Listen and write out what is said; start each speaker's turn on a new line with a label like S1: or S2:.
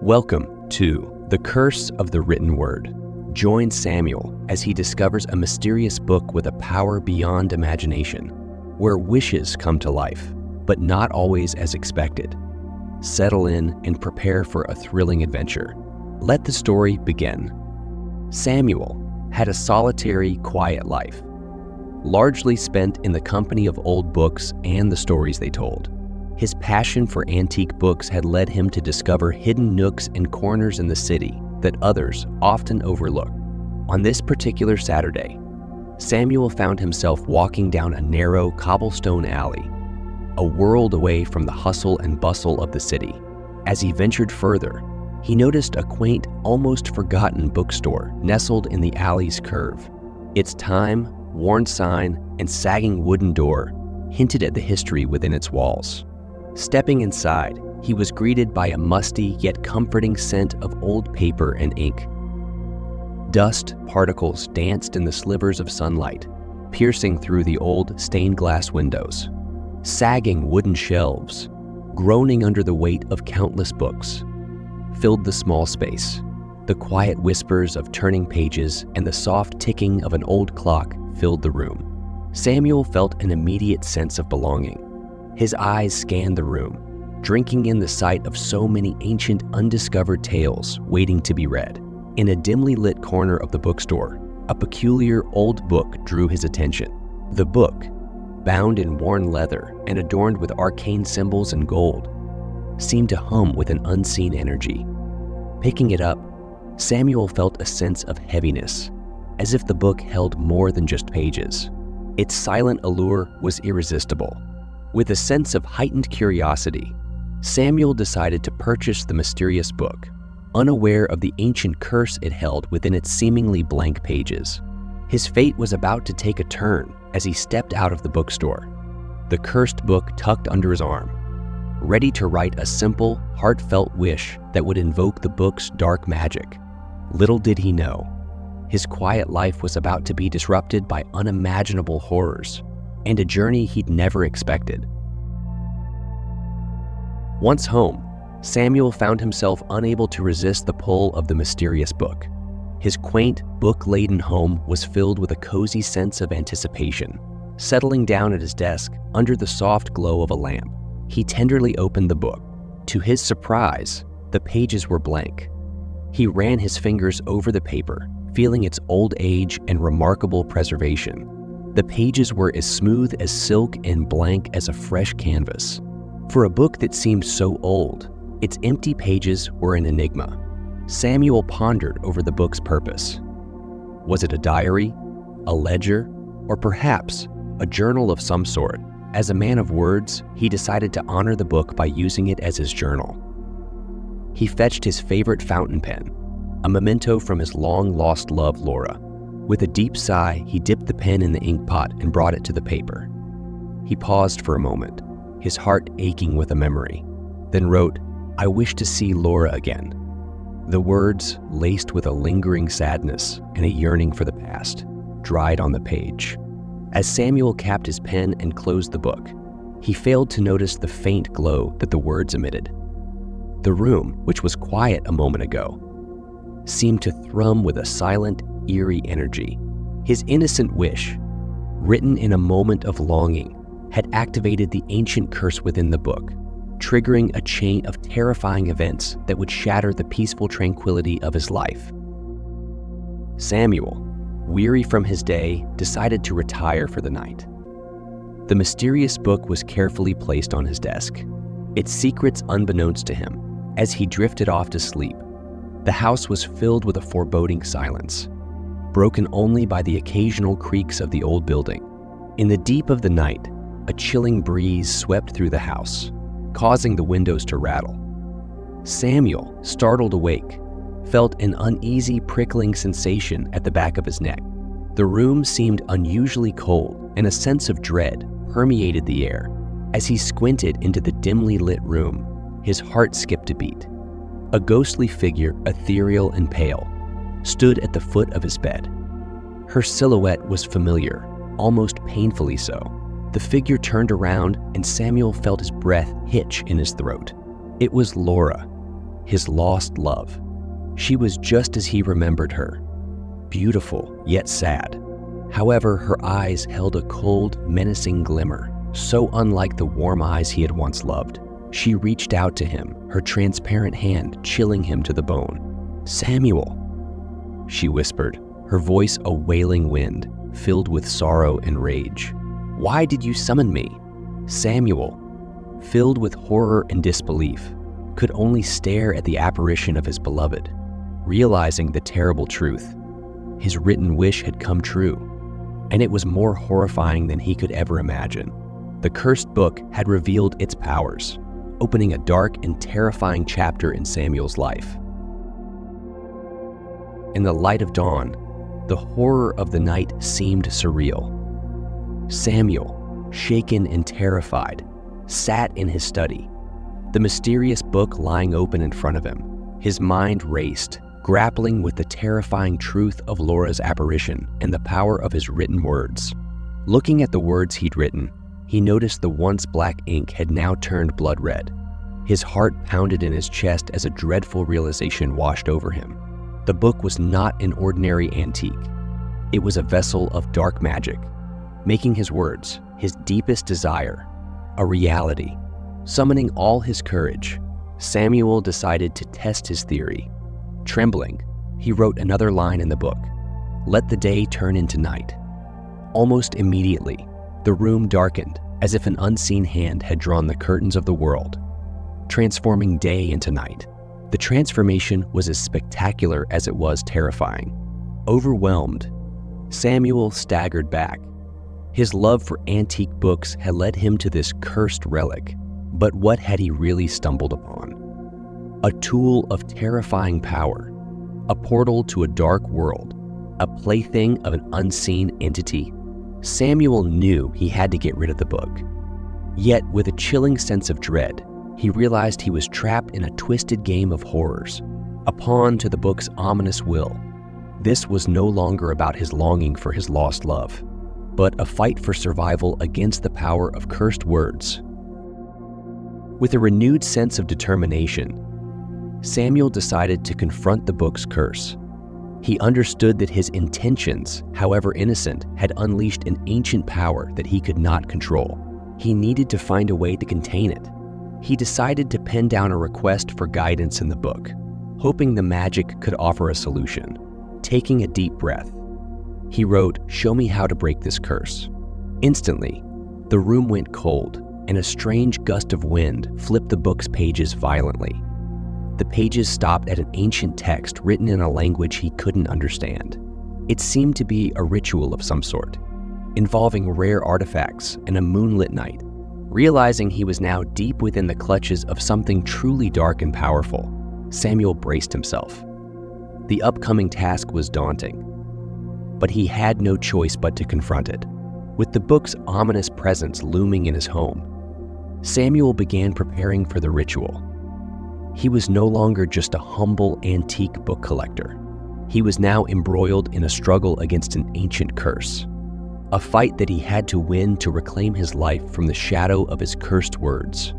S1: Welcome to The Curse of the Written Word. Join Samuel as he discovers a mysterious book with a power beyond imagination, where wishes come to life, but not always as expected. Settle in and prepare for a thrilling adventure. Let the story begin. Samuel had a solitary, quiet life, largely spent in the company of old books and the stories they told. His passion for antique books had led him to discover hidden nooks and corners in the city that others often overlook. On this particular Saturday, Samuel found himself walking down a narrow cobblestone alley, a world away from the hustle and bustle of the city. As he ventured further, he noticed a quaint, almost forgotten bookstore nestled in the alley's curve. Its time-worn sign and sagging wooden door hinted at the history within its walls. Stepping inside, he was greeted by a musty yet comforting scent of old paper and ink. Dust particles danced in the slivers of sunlight, piercing through the old stained glass windows. Sagging wooden shelves, groaning under the weight of countless books, filled the small space. The quiet whispers of turning pages and the soft ticking of an old clock filled the room. Samuel felt an immediate sense of belonging. His eyes scanned the room, drinking in the sight of so many ancient, undiscovered tales waiting to be read. In a dimly lit corner of the bookstore, a peculiar old book drew his attention. The book, bound in worn leather and adorned with arcane symbols and gold, seemed to hum with an unseen energy. Picking it up, Samuel felt a sense of heaviness, as if the book held more than just pages. Its silent allure was irresistible. With a sense of heightened curiosity, Samuel decided to purchase the mysterious book, unaware of the ancient curse it held within its seemingly blank pages. His fate was about to take a turn as he stepped out of the bookstore, the cursed book tucked under his arm, ready to write a simple, heartfelt wish that would invoke the book's dark magic. Little did he know, his quiet life was about to be disrupted by unimaginable horrors and a journey he'd never expected. Once home, Samuel found himself unable to resist the pull of the mysterious book. His quaint, book-laden home was filled with a cozy sense of anticipation. Settling down at his desk under the soft glow of a lamp, he tenderly opened the book. To his surprise, the pages were blank. He ran his fingers over the paper, feeling its old age and remarkable preservation. The pages were as smooth as silk and blank as a fresh canvas. For a book that seemed so old, its empty pages were an enigma. Samuel pondered over the book's purpose. Was it a diary, a ledger, or perhaps a journal of some sort? As a man of words, he decided to honor the book by using it as his journal. He fetched his favorite fountain pen, a memento from his long-lost love, Laura. With a deep sigh, he dipped the pen in the ink pot and brought it to the paper. He paused for a moment, his heart aching with a memory, then wrote, "I wish to see Laura again." The words, laced with a lingering sadness and a yearning for the past, dried on the page. As Samuel capped his pen and closed the book, he failed to notice the faint glow that the words emitted. The room, which was quiet a moment ago, seemed to thrum with a silent, eerie energy. His innocent wish, written in a moment of longing, had activated the ancient curse within the book, triggering a chain of terrifying events that would shatter the peaceful tranquility of his life. Samuel, weary from his day, decided to retire for the night. The mysterious book was carefully placed on his desk, its secrets unbeknownst to him. As he drifted off to sleep, the house was filled with a foreboding silence, broken only by the occasional creaks of the old building. In the deep of the night, a chilling breeze swept through the house, causing the windows to rattle. Samuel, startled awake, felt an uneasy prickling sensation at the back of his neck. The room seemed unusually cold, and a sense of dread permeated the air. As he squinted into the dimly lit room, his heart skipped a beat. A ghostly figure, ethereal and pale, stood at the foot of his bed. Her silhouette was familiar, almost painfully so. The figure turned around and Samuel felt his breath hitch in his throat. It was Laura, his lost love. She was just as he remembered her, beautiful yet sad. However, her eyes held a cold, menacing glimmer, so unlike the warm eyes he had once loved. She reached out to him, her transparent hand chilling him to the bone. "Samuel," she whispered, her voice a wailing wind, filled with sorrow and rage. "Why did you summon me?" Samuel, filled with horror and disbelief, could only stare at the apparition of his beloved, realizing the terrible truth. His written wish had come true, and it was more horrifying than he could ever imagine. The cursed book had revealed its powers, opening a dark and terrifying chapter in Samuel's life. In the light of dawn, the horror of the night seemed surreal. Samuel, shaken and terrified, sat in his study, the mysterious book lying open in front of him. His mind raced, grappling with the terrifying truth of Laura's apparition and the power of his written words. Looking at the words he'd written, he noticed the once black ink had now turned blood red. His heart pounded in his chest as a dreadful realization washed over him. The book was not an ordinary antique. It was a vessel of dark magic, making his words, his deepest desire, a reality. Summoning all his courage, Samuel decided to test his theory. Trembling, he wrote another line in the book, "Let the day turn into night." Almost immediately, the room darkened as if an unseen hand had drawn the curtains of the world, transforming day into night. The transformation was as spectacular as it was terrifying. Overwhelmed, Samuel staggered back. His love for antique books had led him to this cursed relic, but what had he really stumbled upon? A tool of terrifying power, a portal to a dark world, a plaything of an unseen entity. Samuel knew he had to get rid of the book. Yet, with a chilling sense of dread, he realized he was trapped in a twisted game of horrors, a pawn to the book's ominous will. This was no longer about his longing for his lost love, but a fight for survival against the power of cursed words. With a renewed sense of determination, Samuel decided to confront the book's curse. He understood that his intentions, however innocent, had unleashed an ancient power that he could not control. He needed to find a way to contain it. He decided to pen down a request for guidance in the book, hoping the magic could offer a solution. Taking a deep breath, he wrote, "Show me how to break this curse." Instantly, the room went cold, and a strange gust of wind flipped the book's pages violently. The pages stopped at an ancient text written in a language he couldn't understand. It seemed to be a ritual of some sort, involving rare artifacts and a moonlit night. Realizing he was now deep within the clutches of something truly dark and powerful, Samuel braced himself. The upcoming task was daunting, but he had no choice but to confront it. With the book's ominous presence looming in his home, Samuel began preparing for the ritual. He was no longer just a humble antique book collector. He was now embroiled in a struggle against an ancient curse, a fight that he had to win to reclaim his life from the shadow of his cursed words.